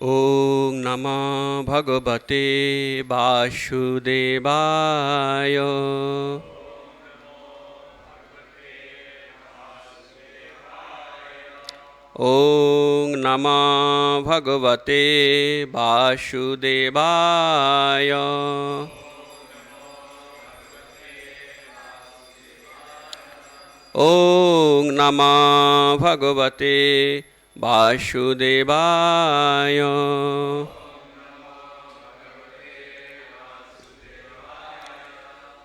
ॐ नमो भगवते वासुदेवाय। ॐ नमो भगवते वासुदेवाय। ॐ नमो भगवते वासुदेवाय।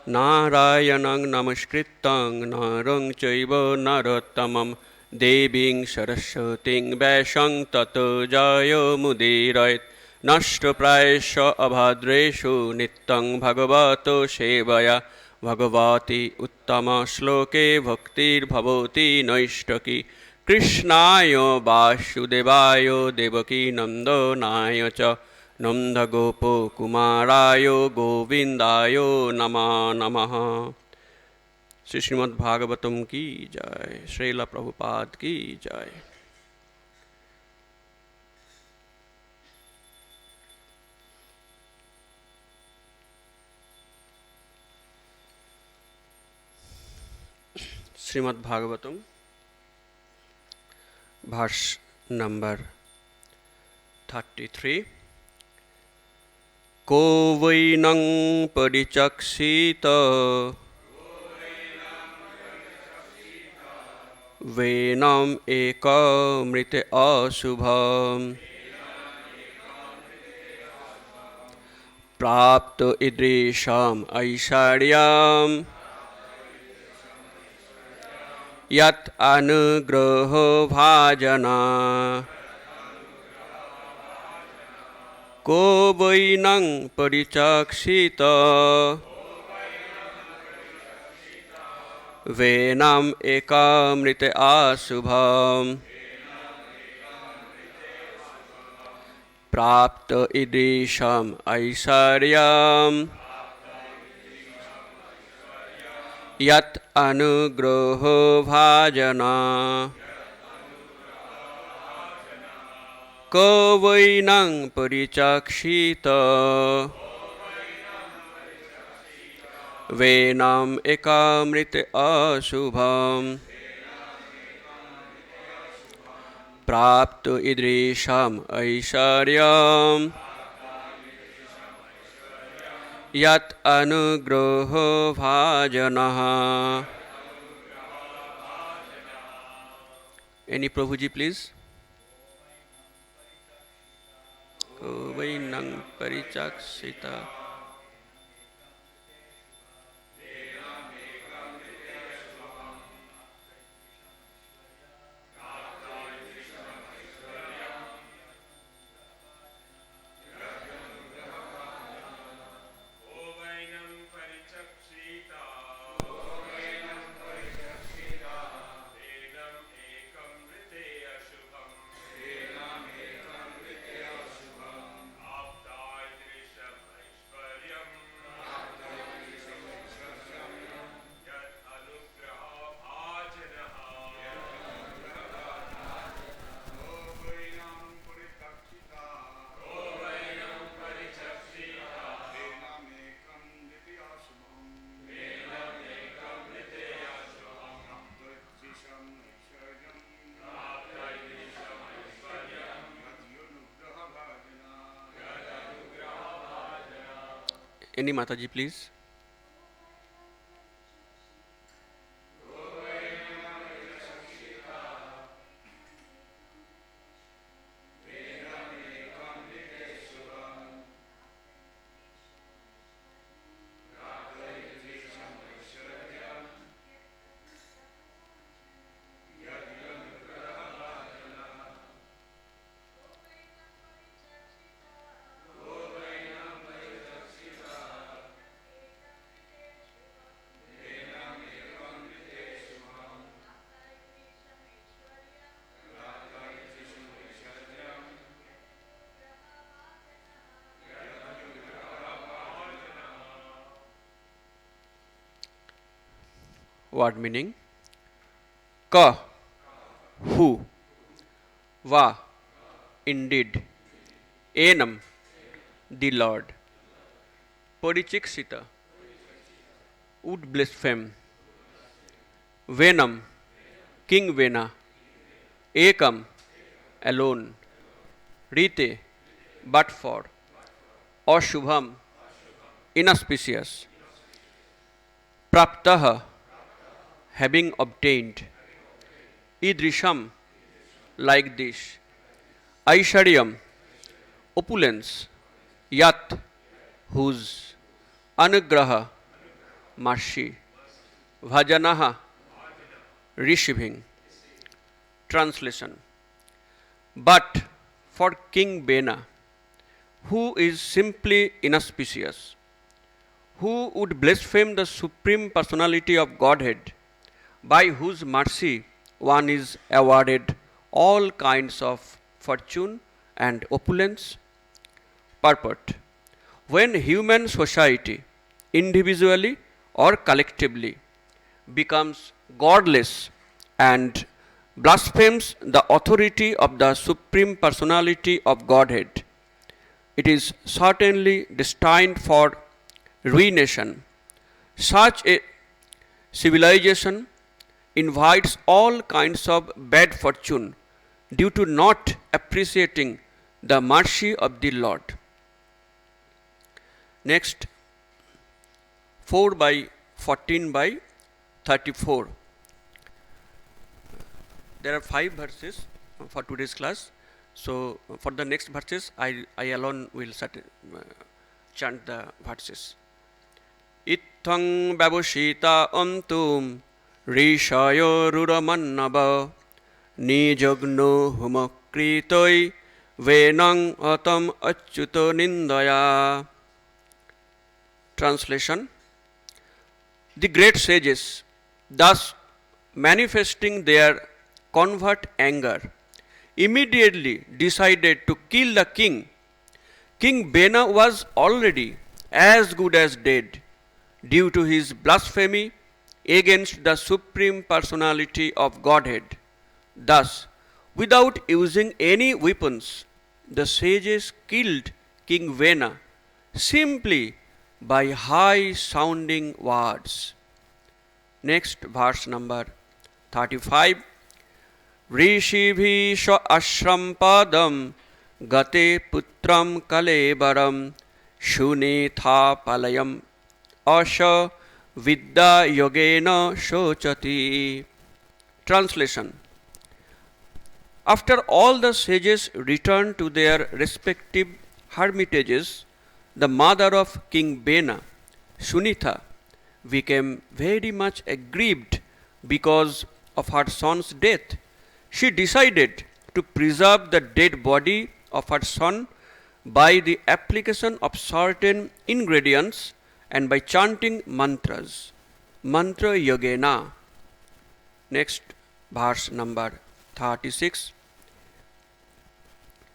नारायणं नमस्कृतं नरं चैव नरोत्तमं देवीं सरस्वतीं व्यासं ततो जयमुदीरयेत्। नष्टप्रायेषु अभद्रेषु नित्यं भगवतो सेवया भगवती उत्तमश्लोके भक्तिर्भवति नैष्ठकी। कृष्णाय वासुदेवाय देवकीनन्दनाय च नन्दगोपकुमाराय गोविंदाय नमो नमः। श्री श्रीमद्भागवतम की जय। श्रील प्रभुपाद की जय। श्रीमद्भागवतम भाष्य नंबर 33। को वैनं परिचक्षित वैनम् एकमृत अशुभम् प्राप्त ईदृशम् ऐश्वर्यम् यत् अनुग्रहो भाजना। को वैनं परिचक्षित वैनम् एकमृत अशुभम् प्राप्त ईदृशम् ऐश्वर्यम् यत् अनुग्रहो भाजना। को वैनं परिचक्षित वैनम् एकमृत अशुभम् प्राप्त ईदृशम् ऐश्वर्यम् यत् अनुग्रहो भाजनः। Any Prabhuji please? को वैनं परिचक्षित Any Mataji please? Word meaning: ka, who, va, indeed, Enam, the Lord. Porichiksita, would blaspheme. Venam, King Vena. Ekam, alone. Rite, but for. Ashubham, inauspicious. Praptaha, having obtained. Idrisham, like this. Aisharyam, opulence. Yat, whose. Anugraha, mercy. Bhajanaha, receiving. Translation. But for King Bena, who is simply inauspicious, who would blaspheme the Supreme Personality of Godhead, by whose mercy one is awarded all kinds of fortune and opulence? Purport. When human society, individually or collectively, becomes godless and blasphemes the authority of the Supreme Personality of Godhead, it is certainly destined for ruination. Such a civilization invites all kinds of bad fortune due to not appreciating the mercy of the Lord. Next, 4 by 14 by 34. There are 5 verses for today's class. So, for the next verses, I alone will chant the verses. Ithang babusita antum rishayo ruramannava nijagno humakritoi venang atam achyuto nindaya. Translation. The great sages, thus manifesting their convert anger, immediately decided to kill the king. King Bena was already as good as dead due to his blasphemy against the Supreme Personality of Godhead. Thus, without using any weapons, the sages killed King Bena simply by high sounding words. Next, verse number 35. Rishibhisha ashrampadam gate putram kalebaram shunitha palayam asha vidya yogena shochati. Translation. After all the sages returned to their respective hermitages, the mother of King Bena, Shunitha, became very much aggrieved because of her son's death. She decided to preserve the dead body of her son by the application of certain ingredients and by chanting mantras. Mantra yogena. Next, verse number 36.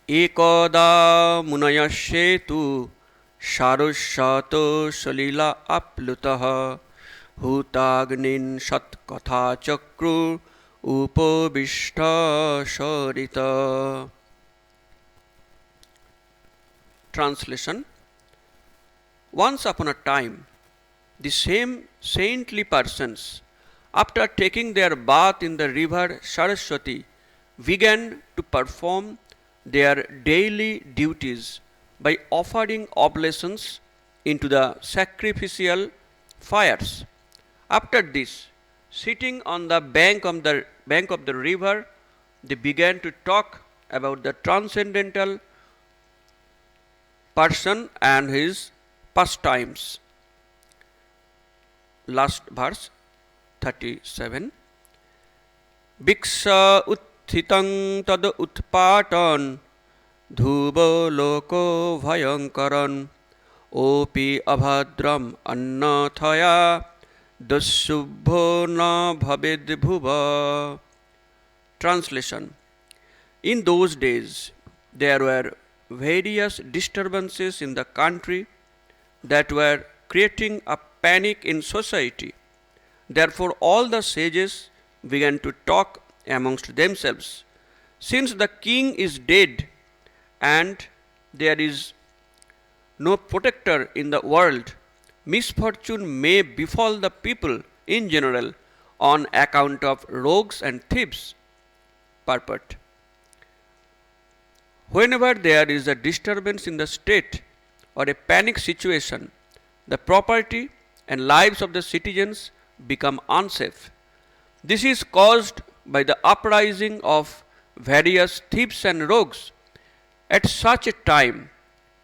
Ekada munayashetu Sharushato Salila Aplutaha Hutagnin Satkatha Chakru Upobishta Sharita. Translation. Once upon a time, the same saintly persons, after taking their bath in the river Saraswati, began to perform their daily duties by offering oblations into the sacrificial fires. After this, sitting on the bank of the river, they began to talk about the transcendental person and his pastimes. Last verse 37. Bhiksha utthitam tad utpatan Dhubo loko bhayankaran opi abhadram annathaya dasubho na bhaved bhuva. Translation. In those days, there were various disturbances in the country that were creating a panic in society. Therefore, all the sages began to talk amongst themselves. Since the king is dead, and there is no protector in the world, misfortune may befall the people in general on account of rogues and thieves. Purport. Whenever there is a disturbance in the state or a panic situation, the property and lives of the citizens become unsafe. This is caused by the uprising of various thieves and rogues. At such a time,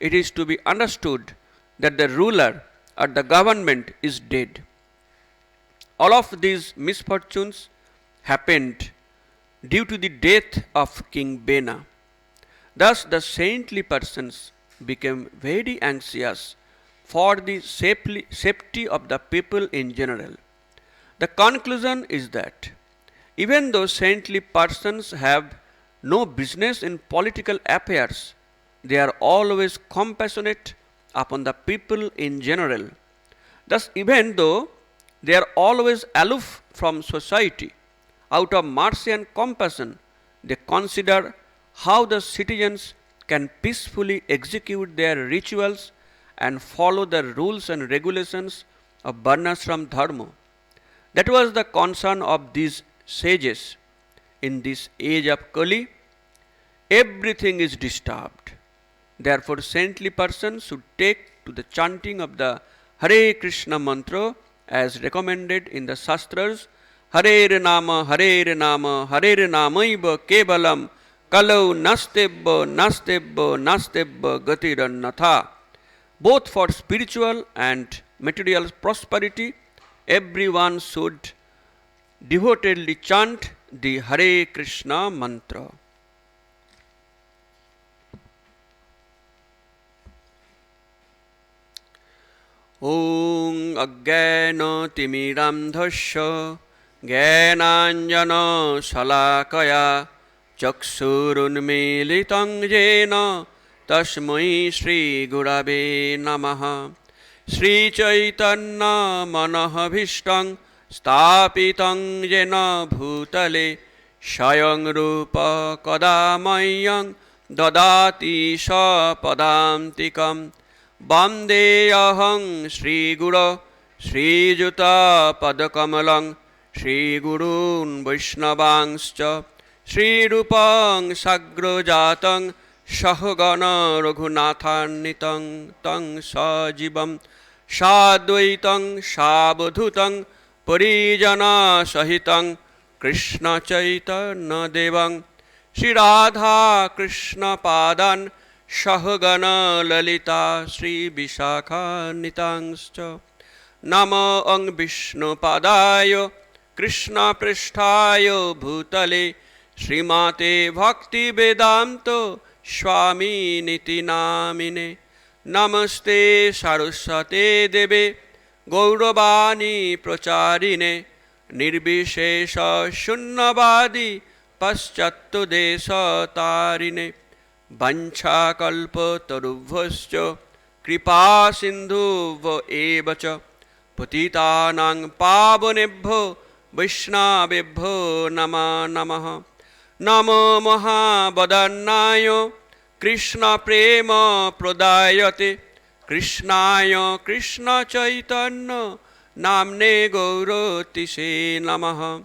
it is to be understood that the ruler or the government is dead. All of these misfortunes happened due to the death of King Bena. Thus, the saintly persons became very anxious for the safety of the people in general. The conclusion is that even though saintly persons have no business in political affairs, they are always compassionate upon the people in general. Thus, even though they are always aloof from society, out of mercy and compassion, they consider how the citizens can peacefully execute their rituals and follow the rules and regulations of Varnashram Dharma. That was the concern of these sages. In this age of Kali, everything is disturbed. Therefore, saintly persons should take to the chanting of the Hare Krishna mantra as recommended in the Shastras. Hare Nama, Hare Nama, Hare Namaiva Kevalam Kalau Nastebba, Nastebba, Nastebba Gatirannatha. Both for spiritual and material prosperity, everyone should devotedly chant the Hare Krishna mantra. Om Ajnana Timiramdhasya Jnananjana Salakaya Chaksurunmilitam Jena Tasmai Shri Gurave Namaha. Shri Chaitanya Manahabhishtam Stapitam Jena Bhutale Shayang Rupa Kadamayang Dadati Sapadantikam Bandeyaham Shri Guru Shri Juta Padakamalang Shri Gurun Vaishnavangscha Shri Rupang Sagrojatang Shahagana Raghunathanitang Tang Sajibam Sadvaitang Sabadhutang Parijana Sahitang Krishna Chaitanya Devang Shri Radha Krishna Padan Shahagana Lalita Sri Vishakha Nitangscha Nama Ang Vishnu Padaya Krishna Prishtaya Bhutale Srimate Bhakti Vedanto Swami Niti Namine Namaste Saraswate Deve Gauravani Pracharine Nirbishesha Shunnavadi Paschattu Desa Tarine Vancha Kalpa Tarubhascha Kripa Sindhuva Evacha Patitanang Pavanebho Vaishnavebho Nama Namaha Namo Mahabodhanaya Krishna Prema Pradayate Krishnaya Krishna Chaitanya Namne Gaurotise Namaha.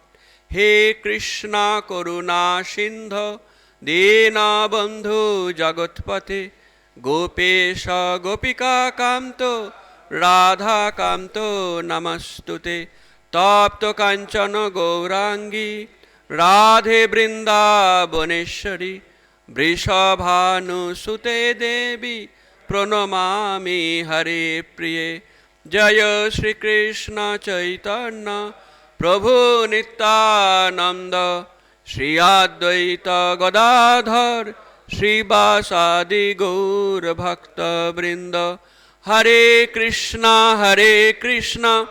He Krishna Karuna Sindha Dina Bandhu Jagatpate Gopesha Gopika Kanto Radha Kanto Namastute Tapto Kanchana Gaurangi Radhe Brindavaneshwari Vrishabhanu Sute Devi Pranamami Hare Priye. Jaya Shri Krishna Chaitanya Prabhu Nityananda Shri Advaita Gadadhar Shri Vasadi Gaur Bhakta Vrinda. Hare Krishna Krishna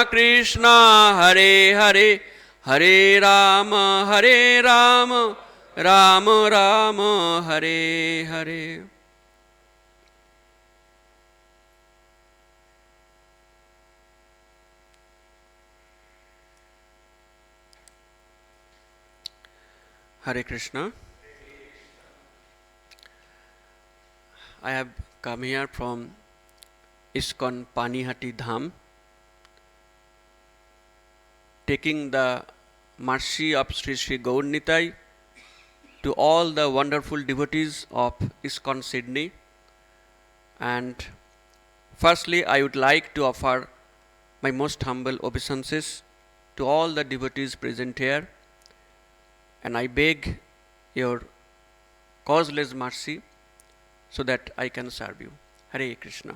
Krishna Hare Hare Hare Rama Rama Rama Hare Hare. Hare Krishna. I have come here from ISKCON Panihati Dham, taking the mercy of Sri Sri Gaur Nitai to all the wonderful devotees of ISKCON Sydney. And firstly, I would like to offer my most humble obeisances to all the devotees present here, and I beg your causeless mercy so that I can serve you. Hare Krishna.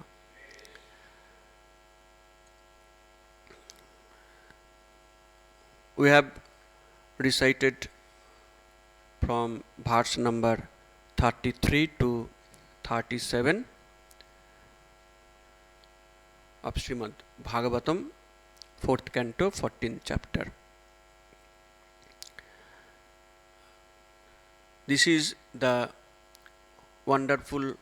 We have recited from verse number 33 to 37 of Srimad Bhagavatam, 4th canto, 14th chapter. This is the wonderful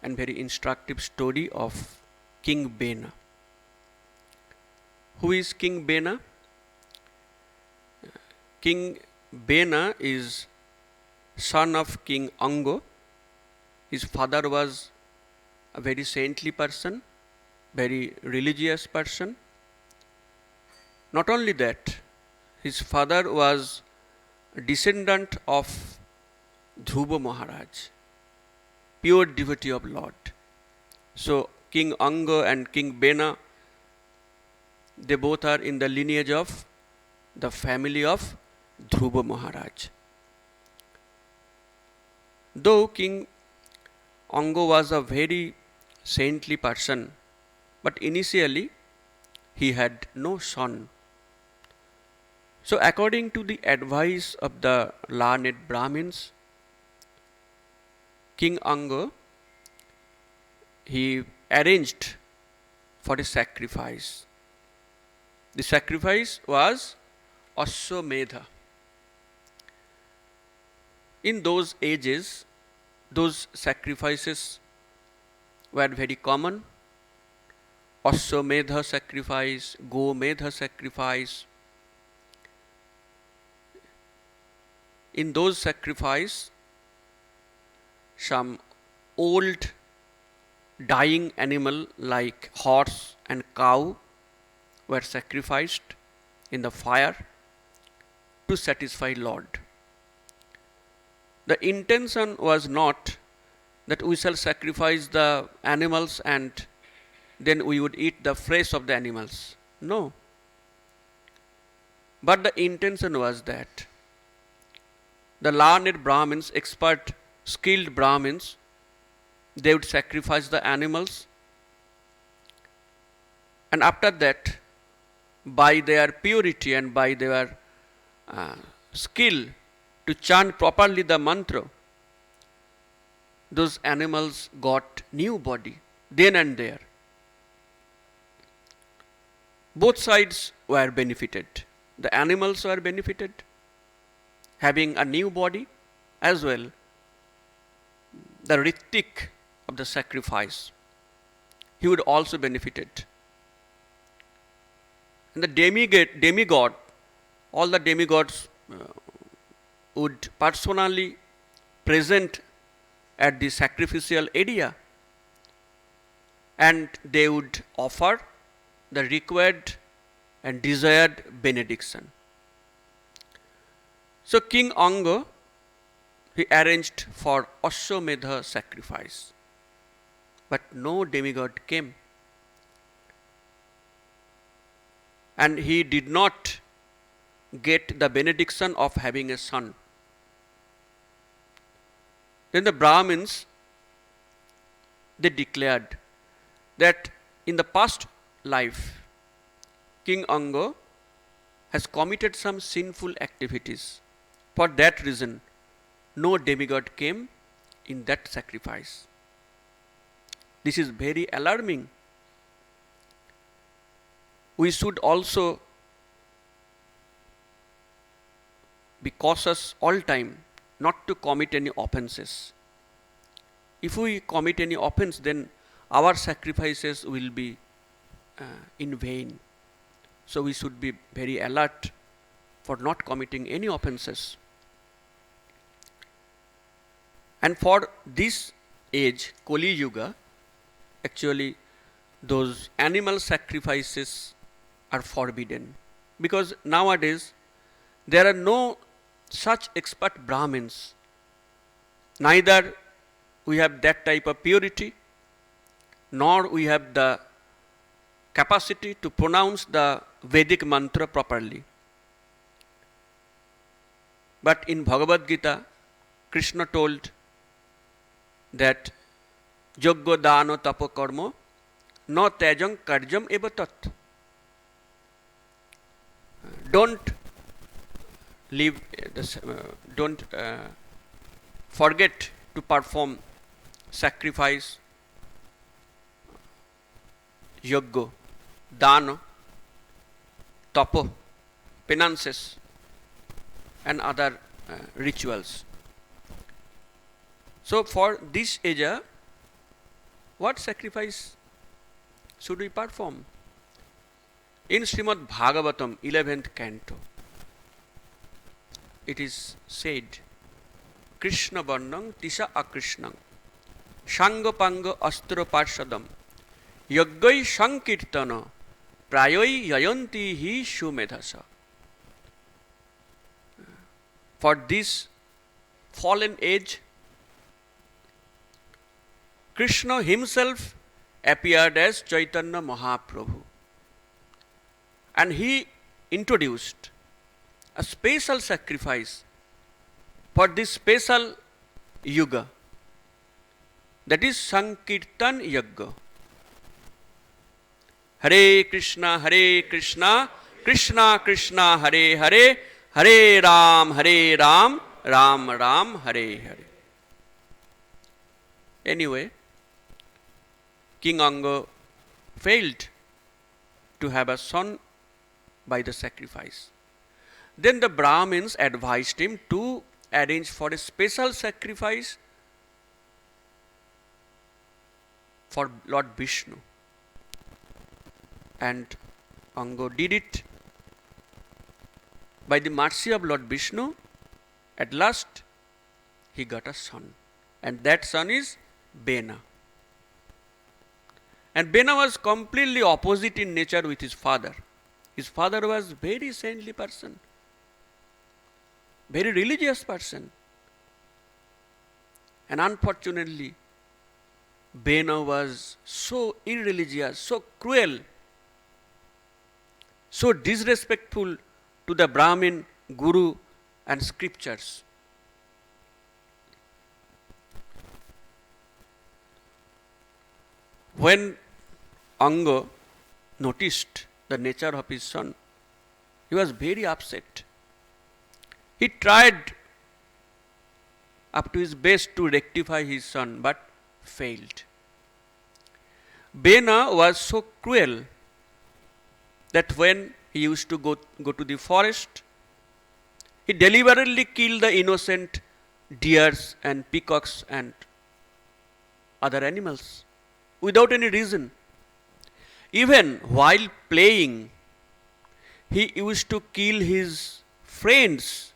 and very instructive story of King Bena. Who is King Bena? King Bena is son of King Ango. His father was a very saintly person, very religious person. Not only that, his father was a descendant of Dhruva Maharaj, pure devotee of Lord. So King Anga and King Bena, they both are in the lineage of the family of Dhruva Maharaj. Though King Anga was a very saintly person, but initially he had no son. So according to the advice of the learned Brahmins, King Anga, he arranged for a sacrifice. The sacrifice was Ashwamedha. In those ages, those sacrifices were very common. Ashwamedha sacrifice, Gomedha sacrifice. In those sacrifices, some old dying animal like horse and cow were sacrificed in the fire to satisfy Lord. The intention was not that we shall sacrifice the animals and then we would eat the flesh of the animals. No. But the intention was that the learned Brahmins, expert, skilled Brahmins, they would sacrifice the animals, and after that, by their purity and by their skill to chant properly the mantra, those animals got new body then and there. Both sides were benefited. The animals were benefited, having a new body, as well the ritik of the sacrifice, he would also benefited. And the demigod, all the demigods would personally present at the sacrificial area, and they would offer the required and desired benediction. So King Anga, he arranged for Ashwamedha sacrifice, but no demigod came, and he did not get the benediction of having a son. Then the Brahmins, they declared that in the past life, King Anga has committed some sinful activities. For that reason, no demigod came in that sacrifice. This is very alarming. We should also be cautious all time not to commit any offenses. If we commit any offense, then our sacrifices will be in vain. So we should be very alert for not committing any offenses. And for this age, Kali Yuga, actually those animal sacrifices are forbidden. Because nowadays there are no such expert Brahmins. Neither we have that type of purity, nor we have the capacity to pronounce the Vedic mantra properly. But in Bhagavad Gita, Krishna told that Yogya dana tapo karma no tejam karjam eva tat. Don't leave, don't forget to perform sacrifice, yogya, dana, tapo, penances, and other rituals. So for this age, what sacrifice should we perform? In Srimad Bhagavatam, 11th canto, it is said, Krishna Varnang Tisha Akrishnang Shanga Panga Astra Parshadam Yagai Sankirtana Prayoi Yayanti Hi Shumedhasa. For this fallen age, Krishna himself appeared as Chaitanya Mahaprabhu, and he introduced a special sacrifice for this special yuga, that is Sankirtan Yagya. Hare Krishna, Krishna Krishna, Hare Hare, Hare Ram, Ram Ram, Hare Hare. Anyway, King Anga failed to have a son by the sacrifice. Then the Brahmins advised him to arrange for a special sacrifice for Lord Vishnu. And Anga did it. By the mercy of Lord Vishnu, at last he got a son. And that son is Bena. And Bena was completely opposite in nature with his father. His father was very saintly person, very religious person. And unfortunately, Bena was so irreligious, so cruel, so disrespectful to the Brahmin, Guru and scriptures. When Anga noticed the nature of his son, he was very upset. He tried up to his best to rectify his son, but failed. Bena was so cruel that when he used to go to the forest, he deliberately killed the innocent deers and peacocks and other animals without any reason. Even while playing, he used to kill his friends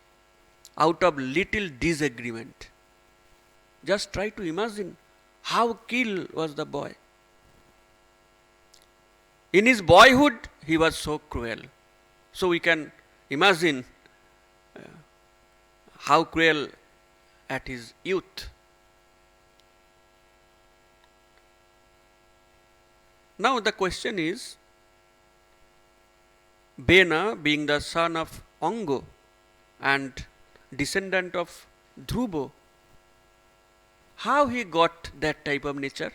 out of little disagreement. Just try to imagine how kill was the boy. In his boyhood, he was so cruel. So we can imagine how cruel at his youth. Now the question is, Bena being the son of Anga and descendant of Dhruva, how he got that type of nature?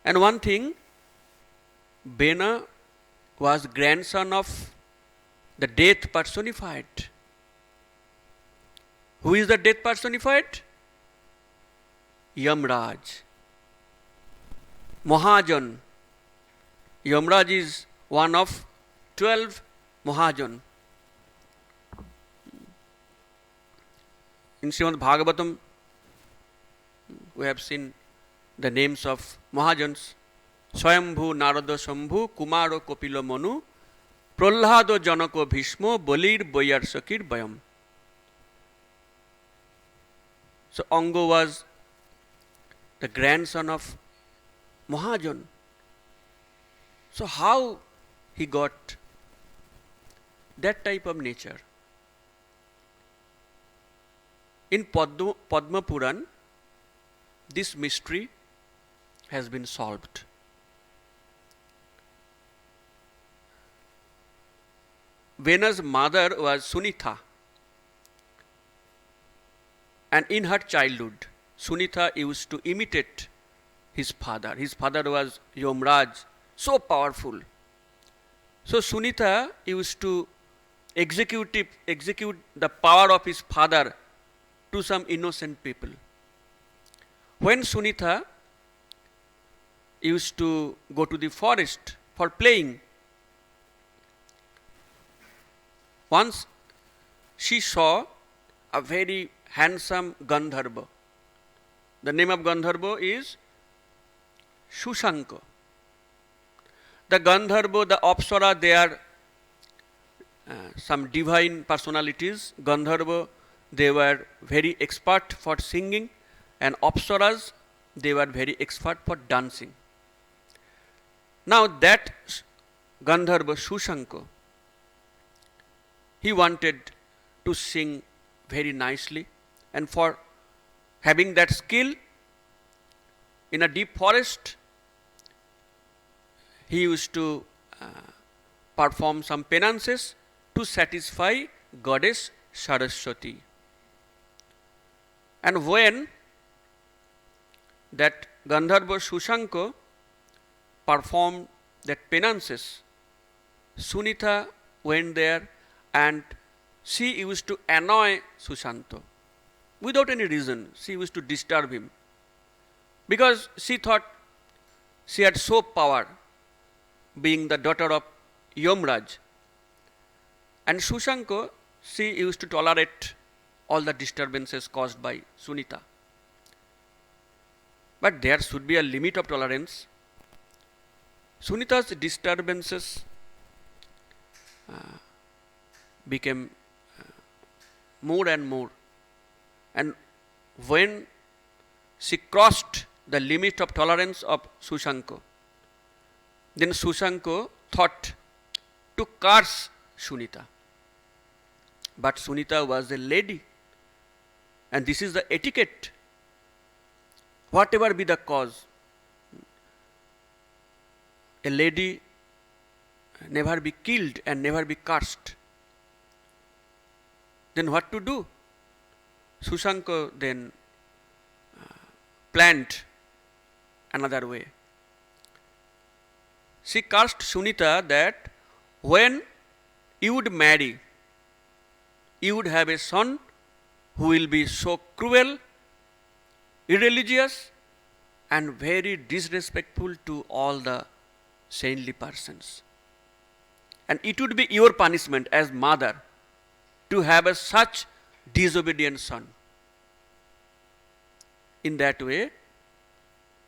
And one thing, Bena was grandson of the death personified. Who is the death personified? Yamraj. Mahajan. Yamraj is one of 12 Mahajan. In Srimad Bhagavatam, we have seen the names of Mahajans. Swayambhu, Narada, Shambhu, Kumaro, Kopilo, Manu, Prahlado, Janako, Bhishmo, Balir, Boyar, Sakir, Bayam. So Anga was the grandson of Mahajan. So how he got that type of nature? In Padma Puran, this mystery has been solved. Vena's mother was Sunitha, and in her childhood, Sunitha used to imitate his father. His father was Yomraj, so powerful. So Sunitha used to execute the power of his father to some innocent people. When Sunitha used to go to the forest for playing, once she saw a very handsome Gandharva. The name of Gandharva is Shushanka. The Gandharva, the Apsara, they are some divine personalities. Gandharva, they were very expert for singing, and Apsaras, they were very expert for dancing. Now that Gandharva Shushanka, he wanted to sing very nicely, and for having that skill in a deep forest, he used to perform some penances to satisfy goddess Saraswati. And when that Gandharva Shushanka performed that penances, Sunitha went there and she used to annoy Sushanta without any reason. She used to disturb him because she thought she had so power, being the daughter of Yomraj. And Shushanka, she used to tolerate all the disturbances caused by Sunitha. But there should be a limit of tolerance. Sunitha's disturbances became more and more. And when she crossed the limit of tolerance of Shushanka, then Shushanka thought to curse Sunitha. But Sunitha was a lady, and this is the etiquette. Whatever be the cause, a lady never be killed and never be cursed. Then what to do? Shushanka then planned another way. She cursed Sunitha that when you would marry, you would have a son who will be so cruel, irreligious, and very disrespectful to all the saintly persons. And it would be your punishment as mother to have a such disobedient son. In that way,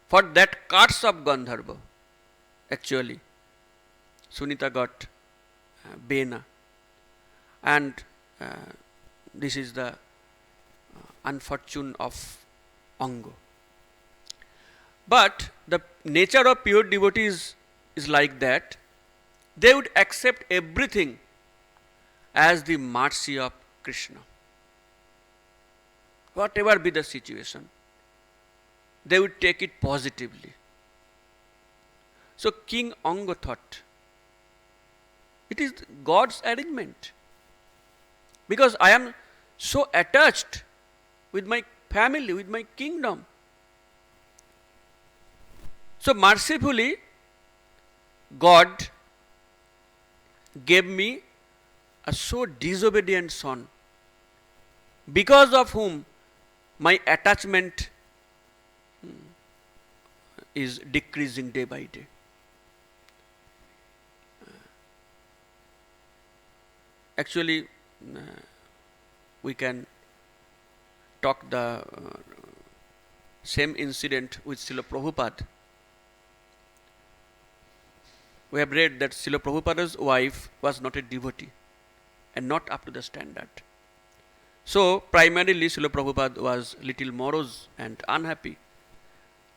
for that curse of Gandharva, actually, Sunitha got Bena. And this is the unfortune of Anga. But the nature of pure devotees is like that. They would accept everything as the mercy of Krishna. Whatever be the situation, they would take it positively. So King Anga thought, it is God's arrangement. Because I am so attached with my family, with my kingdom. So mercifully, God gave me a so disobedient son, because of whom my attachment is decreasing day by day. Actually, we can talk the same incident with Srila Prabhupada. We have read that Srila Prabhupada's wife was not a devotee and not up to the standard. So primarily Srila Prabhupada was little morose and unhappy.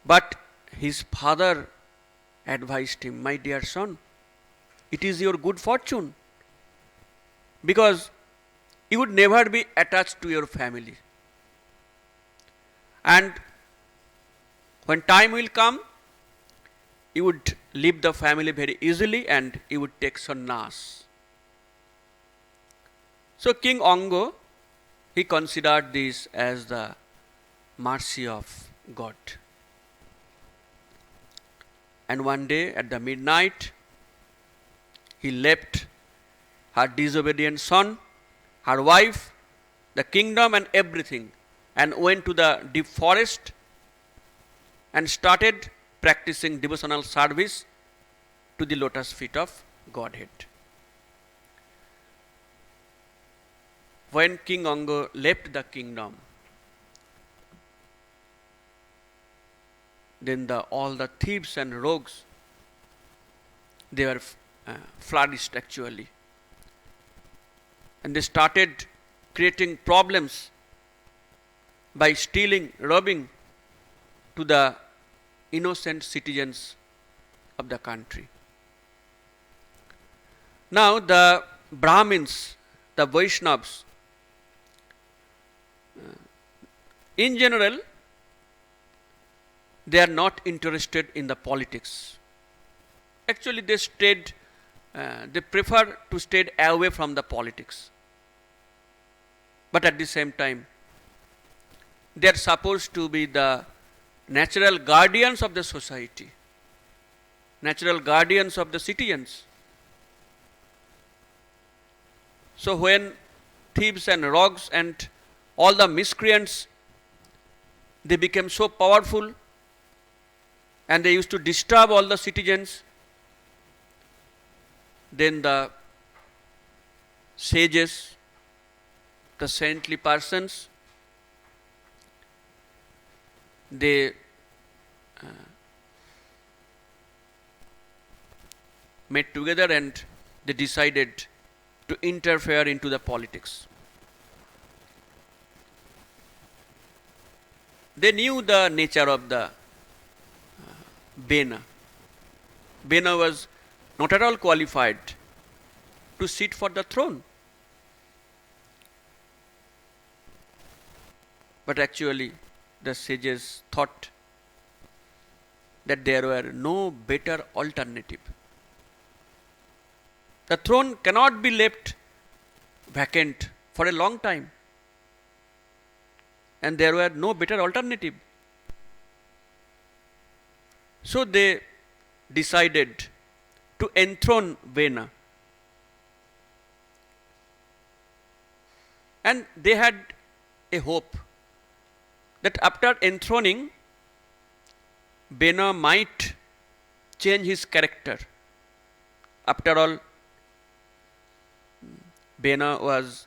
But his father advised him, my dear son, it is your good fortune because you would never be attached to your family. And when time will come, you would leave the family very easily and you would take sannyas. So King Anga, he considered this as the mercy of God. And one day at the midnight, he left her disobedient son, her wife, the kingdom and everything, and went to the deep forest and started practicing devotional service to the lotus feet of Godhead. When King Anga left the kingdom, then all the thieves and rogues, they were flourished actually. And they started creating problems by stealing, robbing to the innocent citizens of the country. Now the Brahmins, the Vaishnavas, in general, they are not interested in the politics. Actually, they prefer to stay away from the politics. But at the same time, they are supposed to be the natural guardians of the society, natural guardians of the citizens. So when thieves and rogues and all the miscreants, they became so powerful and they used to disturb all the citizens, then the sages, the saintly persons, they met together and they decided to interfere into the politics. They knew the nature of the Bena. Bena was not at all qualified to sit for the throne. But actually, the sages thought that there were no better alternative. The throne cannot be left vacant for a long time. And there were no better alternative. So they decided to enthrone Bena. And they had a hope that after enthroning, Bena might change his character. After all, Bena was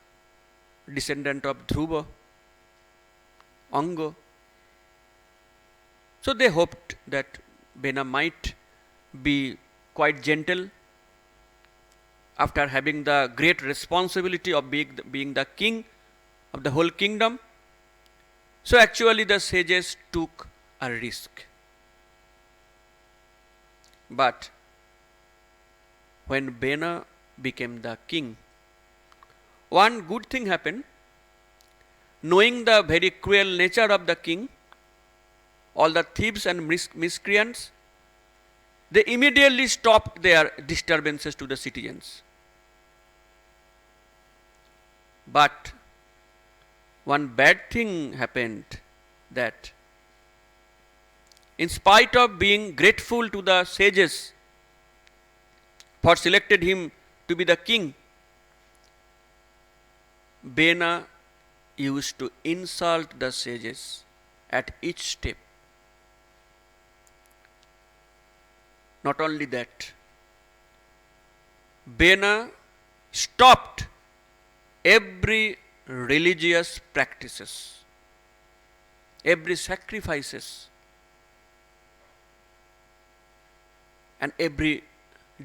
descendant of Dhruva, Anga. So they hoped that Bena might be quite gentle after having the great responsibility of being the king of the whole kingdom. So actually the sages took a risk. But when Bena became the king, one good thing happened. Knowing the very cruel nature of the king, all the thieves and miscreants, they immediately stopped their disturbances to the citizens. But one bad thing happened, that in spite of being grateful to the sages for selected him to be the king, Bena used to insult the sages at each step. Not only that, Bena stopped every religious practices, every sacrifices, and every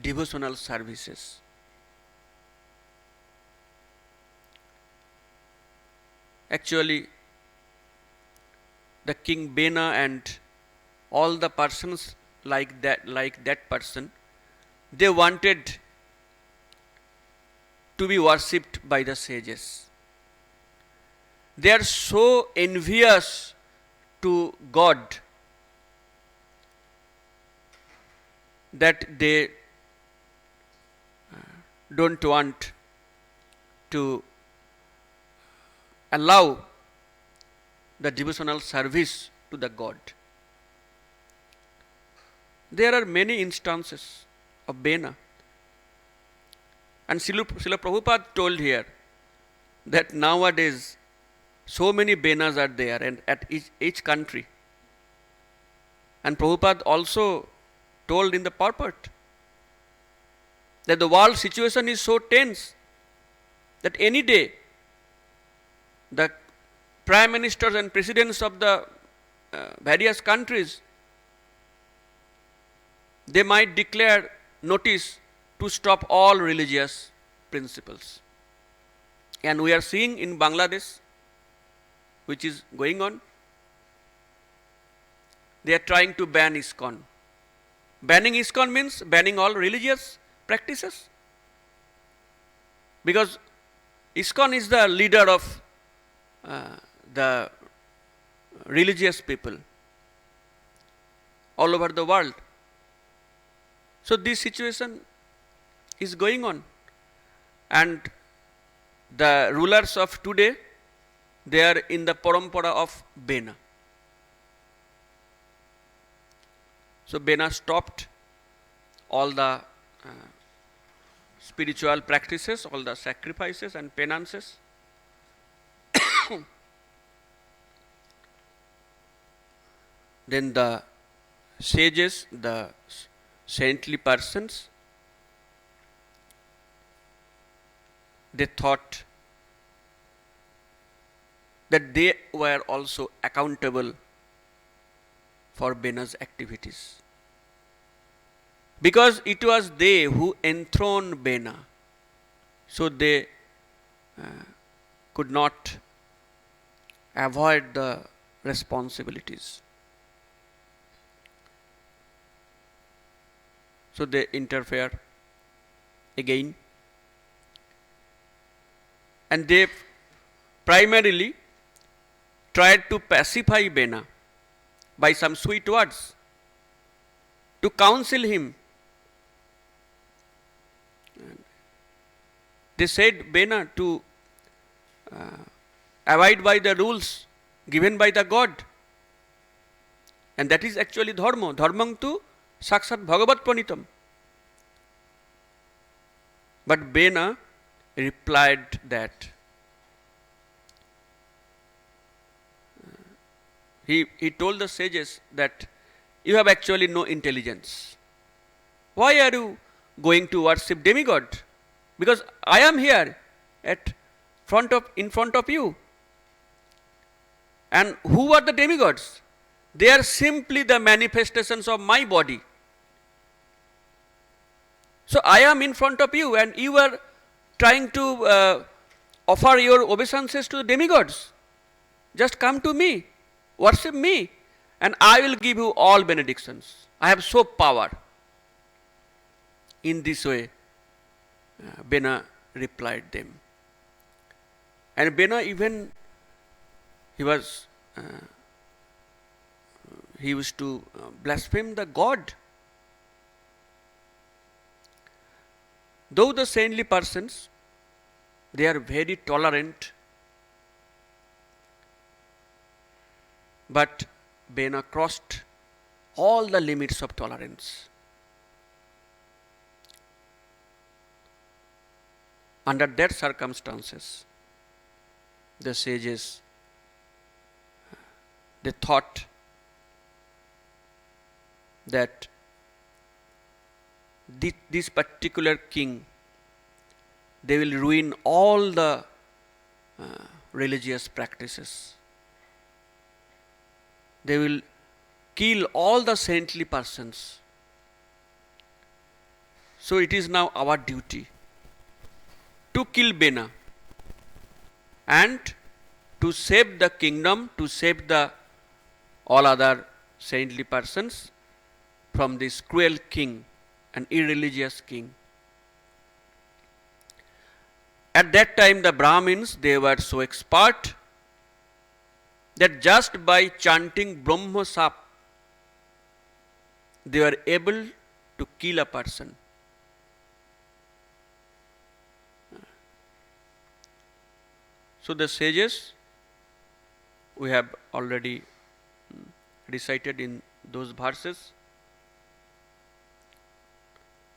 devotional services. Actually, the king Bena and all the persons like that person, they wanted to be worshipped by the sages. They are so envious to God that they don't want to allow the devotional service to the God. There are many instances of Bena. And Srila Prabhupada told here that nowadays so many Benas are there and at each country. And Prabhupada also told in the purport that the world situation is so tense that any day the prime ministers and presidents of the various countries, they might declare notice to stop all religious principles. And we are seeing in Bangladesh, which is going on, they are trying to ban ISKCON. Banning ISKCON means banning all religious practices. Because ISKCON is the leader of the religious people all over the world. So this situation is going on. And the rulers of today, they are in the parampara of Bena. So Bena stopped all the spiritual practices, all the sacrifices and penances. Then the sages, the saintly persons, they thought that they were also accountable for Bena's activities. Because it was they who enthroned Bena, so they could not avoid the responsibilities. So they interfere again. And they primarily tried to pacify Bena by some sweet words, to counsel him. They said Bena to abide by the rules given by the God. And that is actually dharma. Dharmang tu sakshat bhagavat pranitam. But Bena replied that he told the sages that you have actually no intelligence. Why are you going to worship demigod? Because I am here in front of you. And who are the demigods? They are simply the manifestations of my body. So I am in front of you and you are trying to offer your obeisances to the demigods. Just come to me, worship me, and I will give you all benedictions. I have so power. In this way, Bena replied them. And Bena even, he used to blaspheme the God. Though the saintly persons, they are very tolerant, but Bena crossed all the limits of tolerance. Under that circumstances, the sages, they thought that this particular king, they will ruin all the religious practices. They will kill all the saintly persons. So it is now our duty to kill Bena and to save the kingdom, to save the all other saintly persons from this cruel king, an irreligious king. At that time, the Brahmins, they were so expert that just by chanting Brahma Sap, they were able to kill a person. So the sages, we have already recited in those verses.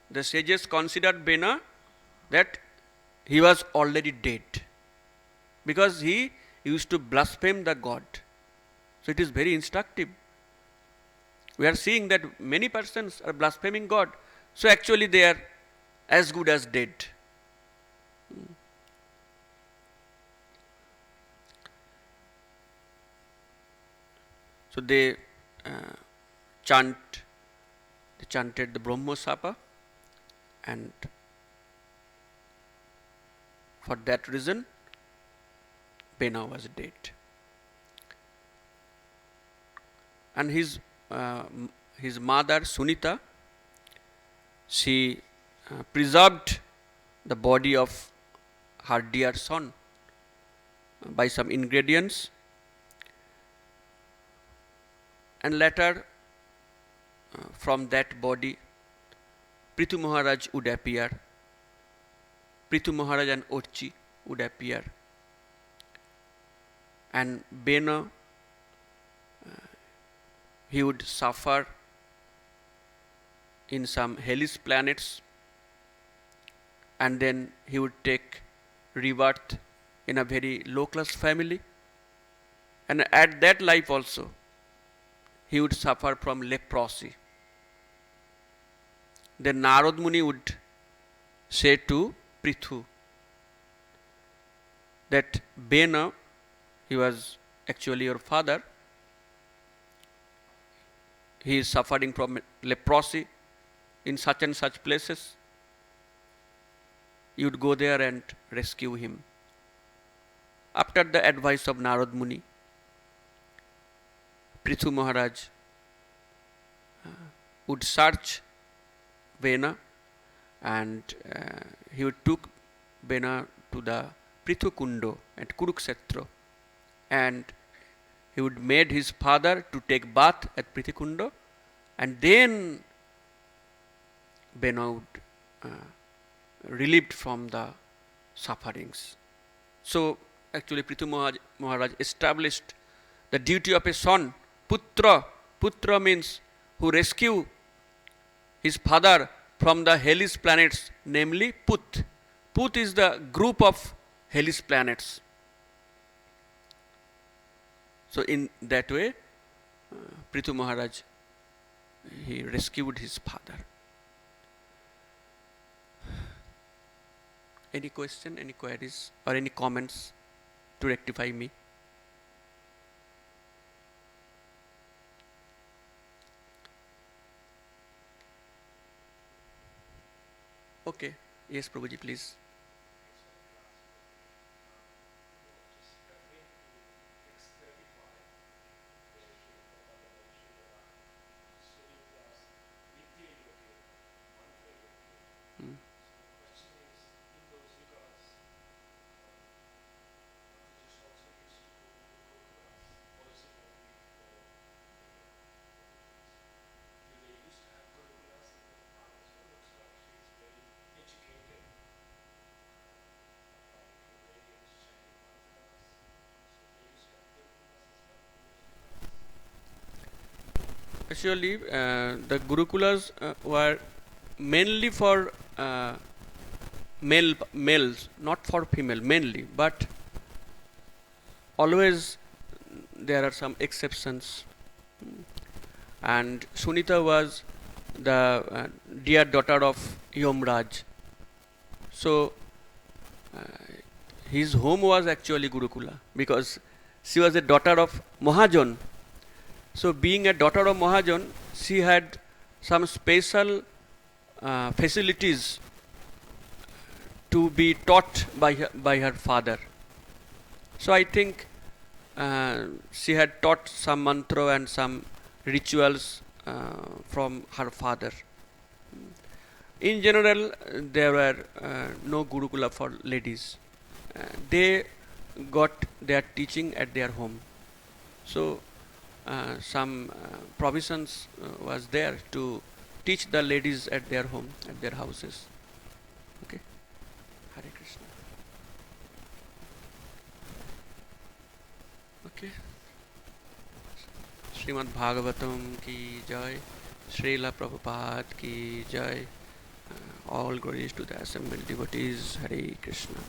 The sages considered Bena that he was already dead because he used to blaspheme the God. So it is very instructive. We are seeing that many persons are blaspheming God. So actually they are as good as dead. So they chanted the Brahma Sapa, and for that reason Bena was dead. And his mother Sunita, she preserved the body of her dear son by some ingredients, and later from that body Prithu Maharaj would appear. Prithu Maharaj and Orchi would appear, and Bena, he would suffer in some hellish planets, and then he would take rebirth in a very low class family, and at that life also he would suffer from leprosy. Then Narad Muni would say to Prithu that Bena, he was actually your father. He is suffering from leprosy in such and such places. You would go there and rescue him. After the advice of Narad Muni, Prithu Maharaj would search Bena, and he would took Bena to the Prithu Kundo at Kurukshetra, and he would made his father to take bath at Prithu Kundo, and then Bena would relieved from the sufferings. So actually Prithu Maharaj established the duty of a son, Putra. Putra means who rescue his father from the hellish planets, namely Put. Put is the group of hellish planets. So in that way, Prithu Maharaj, he rescued his father. Any question, any queries, or any comments to rectify me? Okay. Yes, Prabhuji, please. Actually, the Gurukulas were mainly for males, not for female, mainly. But always there are some exceptions. And Sunita was the dear daughter of Yomraj. So his home was actually Gurukula because she was a daughter of Mahajan. So being a daughter of Mahajan, she had some special facilities to be taught by her father. So I think she had taught some mantra and some rituals from her father. In general, there were no Gurukula for ladies. They got their teaching at their home. So some provisions was there to teach the ladies at their home, at their houses. Okay. Hare Krishna. Okay. Srimad Bhagavatam ki jai. Srila Prabhupada ki jai. All glories to the assembled devotees. Hare Krishna.